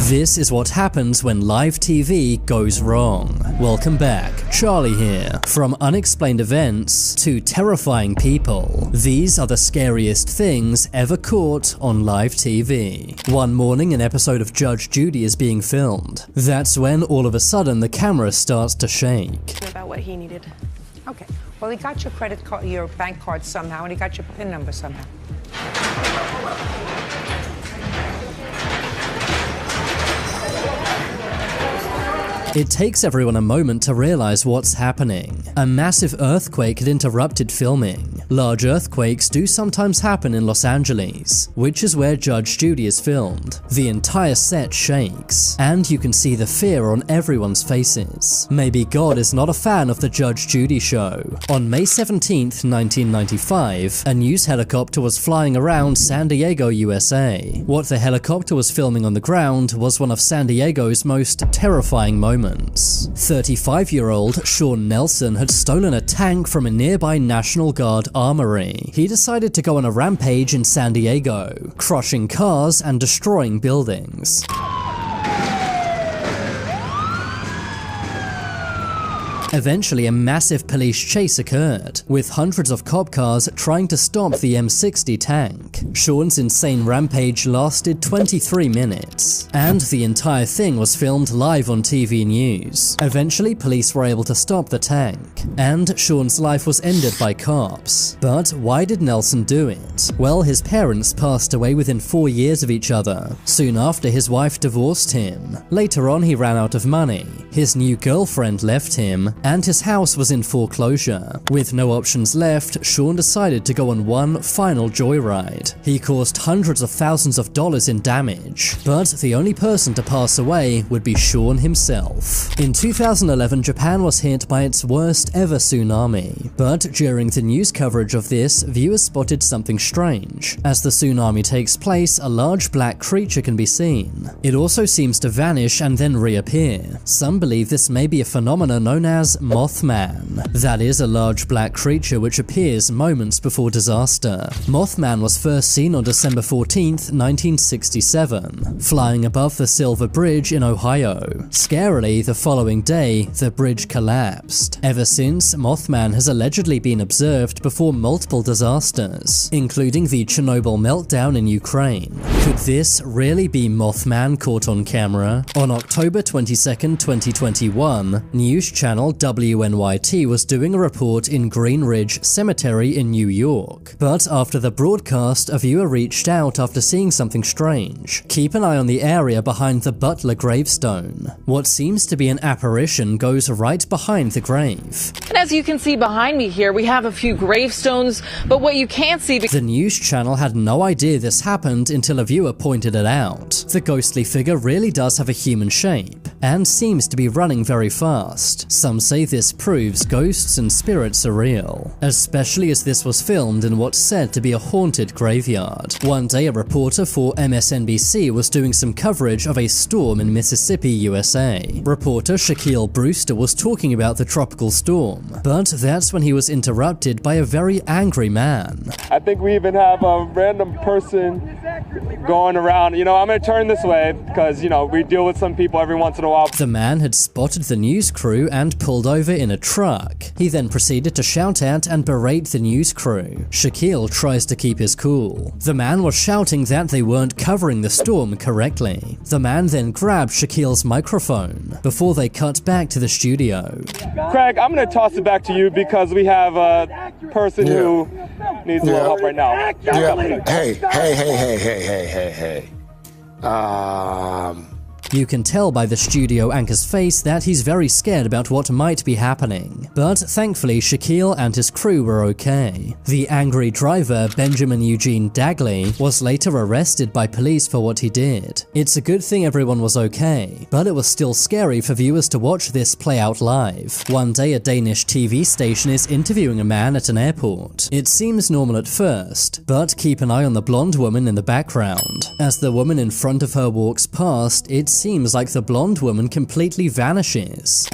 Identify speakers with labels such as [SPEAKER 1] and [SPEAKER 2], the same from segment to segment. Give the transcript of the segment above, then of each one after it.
[SPEAKER 1] This is what happens when live TV goes wrong. Welcome back, Charlie here. From unexplained events to terrifying people, these are the scariest things ever caught on live TV. One morning, an episode of Judge Judy is being filmed. That's when all of a sudden the camera starts to shake.
[SPEAKER 2] About what he needed.
[SPEAKER 3] Okay. Well, he got your credit card, your bank card somehow, and he got your PIN number somehow.
[SPEAKER 1] It takes everyone a moment to realize what's happening. A massive earthquake had interrupted filming. Large earthquakes do sometimes happen in Los Angeles, which is where Judge Judy is filmed. The entire set shakes, and you can see the fear on everyone's faces. Maybe God is not a fan of the Judge Judy show. On May 17th, 1995, a news helicopter was flying around San Diego, USA. What the helicopter was filming on the ground was one of San Diego's most terrifying moments. 35-year-old Sean Nelson had stolen a tank from a nearby National Guard armory. He decided to go on a rampage in San Diego, crushing cars and destroying buildings. Eventually, a massive police chase occurred, with hundreds of cop cars trying to stop the M60 tank. Sean's insane rampage lasted 23 minutes, and the entire thing was filmed live on TV news. Eventually, police were able to stop the tank, and Sean's life was ended by cops. But why did Nelson do it? Well, his parents passed away within 4 years of each other. Soon after, his wife divorced him. Later on, he ran out of money. His new girlfriend left him, and his house was in foreclosure. With no options left, Sean decided to go on one final joyride. He caused hundreds of thousands of dollars in damage, but the only person to pass away would be Sean himself. In 2011, Japan was hit by its worst ever tsunami, but during the news coverage of this, viewers spotted something strange. As the tsunami takes place, a large black creature can be seen. It also seems to vanish and then reappear. Some believe this may be a phenomenon known as Mothman. That is a large black creature which appears moments before disaster. Mothman was first seen on December 14th, 1967, flying above the Silver Bridge in Ohio. Scarily, the following day, the bridge collapsed. Ever since, Mothman has allegedly been observed before multiple disasters, including the Chernobyl meltdown in Ukraine. Could this really be Mothman caught on camera? On October 22nd, 2021, news channel WNYT was doing a report in Green Ridge Cemetery in New York. But after the broadcast, a viewer reached out after seeing something strange. Keep an eye on the area behind the Butler gravestone. What seems to be an apparition goes right behind the grave.
[SPEAKER 4] And as you can see behind me here, we have a few gravestones, but what you can't see...
[SPEAKER 1] The news channel had no idea this happened until a viewer pointed it out. The ghostly figure really does have a human shape, and seems to be running very fast. Some say this proves ghosts and spirits are real, especially as this was filmed in what's said to be a haunted graveyard. One day, a reporter for MSNBC was doing some coverage of a storm in Mississippi, USA. Reporter Shaquille Brewster was talking about the tropical storm, but that's when he was interrupted by a very angry man.
[SPEAKER 5] I think we even have a random person going around. You know, I'm gonna turn this way because, you know, we deal with some people every once in a while.
[SPEAKER 1] The man had spotted the news crew and pulled over in a truck. He then proceeded to shout at and berate the news crew. Shaquille tries to keep his cool. The man was shouting that they weren't covering the storm correctly. The man then grabbed Shaquille's microphone before they cut back to the studio.
[SPEAKER 5] Craig, I'm gonna toss it back to you because we have a person who needs a little help right now.
[SPEAKER 6] Hey.
[SPEAKER 1] You can tell by the studio anchor's face that he's very scared about what might be happening. But thankfully, Shaquille and his crew were okay. The angry driver, Benjamin Eugene Dagley, was later arrested by police for what he did. It's a good thing everyone was okay, but it was still scary for viewers to watch this play out live. One day, a Danish TV station is interviewing a man at an airport. It seems normal at first, but keep an eye on the blonde woman in the background. As the woman in front of her walks past, it seems like the blonde woman completely vanishes.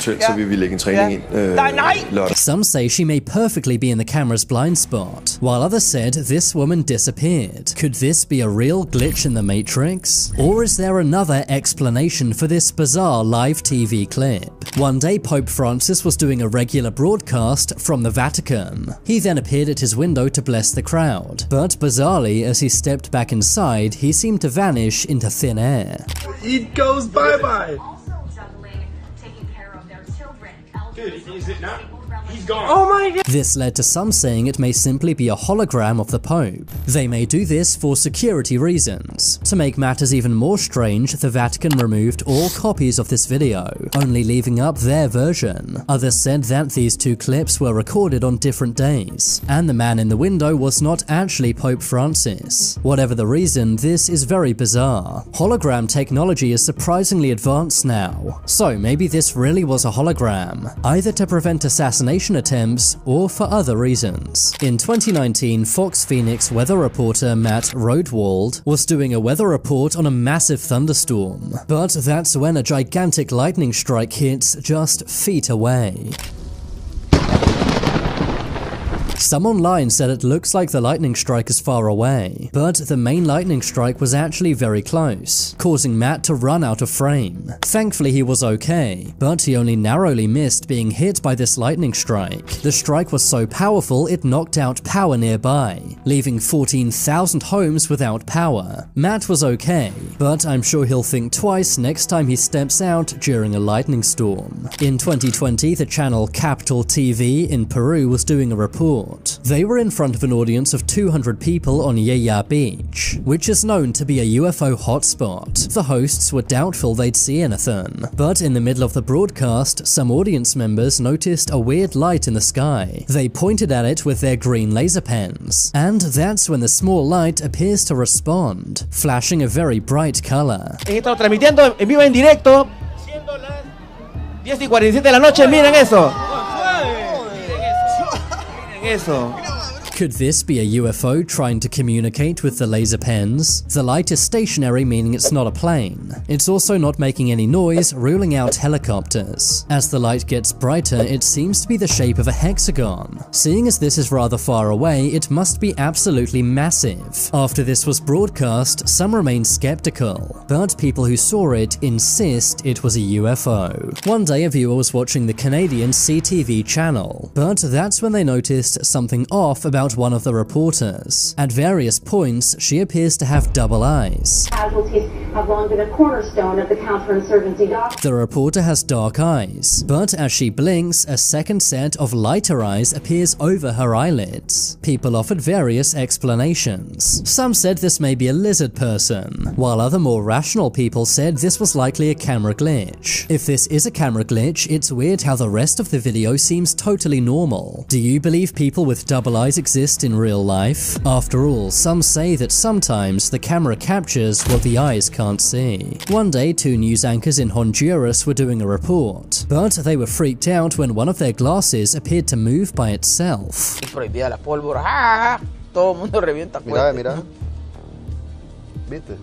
[SPEAKER 1] Some say she may perfectly be in the camera's blind spot, while others said this woman disappeared. Could this be a real glitch in the Matrix? Or is there another explanation for this bizarre live TV clip? One day, Pope Francis was doing a regular broadcast from the Vatican. He then appeared at his window to bless the crowd, but bizarrely, as he stepped back inside, he seemed to vanish into thin air.
[SPEAKER 2] It goes bye-bye.
[SPEAKER 6] Dude, is it not? He's gone.
[SPEAKER 2] Oh my god.
[SPEAKER 1] This led to some saying it may simply be a hologram of the Pope. They may do this for security reasons. To make matters even more strange, the Vatican removed all copies of this video, only leaving up their version. Others said that these two clips were recorded on different days, and the man in the window was not actually Pope Francis. Whatever the reason, this is very bizarre. Hologram technology is surprisingly advanced now, so maybe this really was a hologram, either to prevent assassination attempts or for other reasons. In 2019, Fox Phoenix weather reporter Matt Rodewald was doing a weather report on a massive thunderstorm, but that's when a gigantic lightning strike hits just feet away. Some online said it looks like the lightning strike is far away, but the main lightning strike was actually very close, causing Matt to run out of frame. Thankfully he was okay, but he only narrowly missed being hit by this lightning strike. The strike was so powerful it knocked out power nearby, leaving 14,000 homes without power. Matt was okay, but I'm sure he'll think twice next time he steps out during a lightning storm. In 2020, the channel Capital TV in Peru was doing a report. They were in front of an audience of 200 people on Yaya Beach, which is known to be a UFO hotspot. The hosts were doubtful they'd see anything, but in the middle of the broadcast, some audience members noticed a weird light in the sky. They pointed at it with their green laser pens, and that's when the small light appears to respond, flashing a very bright color.
[SPEAKER 2] Estamos transmitiendo en vivo en directo. Siendo las 10:47 de la noche, miren eso. Eso.
[SPEAKER 1] Could this be a UFO trying to communicate with the laser pens? The light is stationary, meaning it's not a plane. It's also not making any noise, ruling out helicopters. As the light gets brighter, it seems to be the shape of a hexagon. Seeing as this is rather far away, it must be absolutely massive. After this was broadcast, some remained skeptical, but people who saw it insist it was a UFO. One day a viewer was watching the Canadian CTV channel, but that's when they noticed something off about one of the reporters. At various points, she appears to have double eyes.
[SPEAKER 7] Casualties have long been a cornerstone of the counterinsurgency doctrine.
[SPEAKER 1] The reporter has dark eyes, but as she blinks, a second set of lighter eyes appears over her eyelids. People offered various explanations. Some said this may be a lizard person, while other more rational people said this was likely a camera glitch. If this is a camera glitch, it's weird how the rest of the video seems totally normal. Do you believe people with double eyes exist in real life? After all, some say that sometimes the camera captures what the eyes can't see. One day, two news anchors in Honduras were doing a report, but they were freaked out when one of their glasses appeared to move by itself.
[SPEAKER 8] Prohibida la pólvora. Todo el mundo revienta.
[SPEAKER 9] Mira. ¿Viste?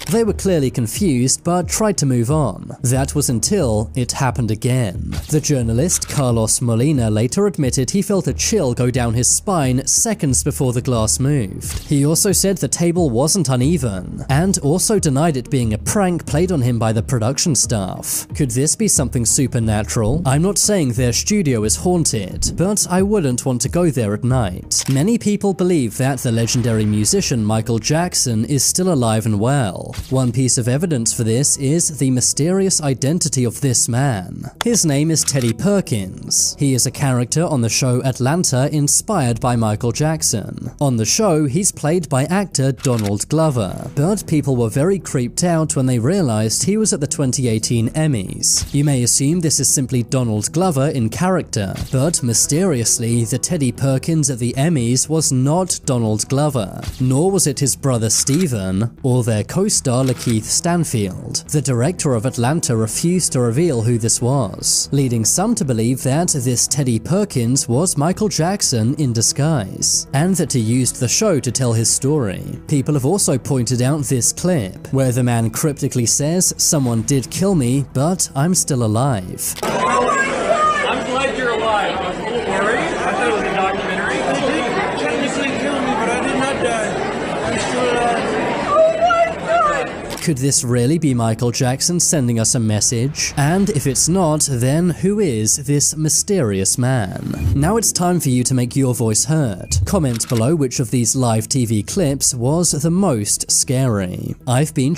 [SPEAKER 1] They were clearly confused, but tried to move on. That was until it happened again. The journalist Carlos Molina later admitted he felt a chill go down his spine seconds before the glass moved. He also said the table wasn't uneven, and also denied it being a prank played on him by the production staff. Could this be something supernatural? I'm not saying their studio is haunted, but I wouldn't want to go there at night. Many people believe that the legendary musician Michael Jackson is still alive and well. One piece of evidence for this is the mysterious identity of this man. His name is Teddy Perkins. He is a character on the show Atlanta inspired by Michael Jackson. On the show, he's played by actor Donald Glover, but people were very creeped out when they realized he was at the 2018 Emmys. You may assume this is simply Donald Glover in character, but mysteriously, the Teddy Perkins at the Emmys was not Donald Glover, nor was it his brother Steven or their co-star star Lakeith Stanfield. The director of Atlanta refused to reveal who this was, leading some to believe that this Teddy Perkins was Michael Jackson in disguise, and that he used the show to tell his story. People have also pointed out this clip, where the man cryptically says, "Someone did kill me, but I'm still alive."
[SPEAKER 6] I'm glad you're alive. I was a little worried. I thought it was a documentary. Technically killed me, but I did not die. I'm still alive.
[SPEAKER 1] Could this really be Michael Jackson sending us a message? And if it's not, then who is this mysterious man? Now it's time for you to make your voice heard. Comment below which of these live TV clips was the most scary. I've been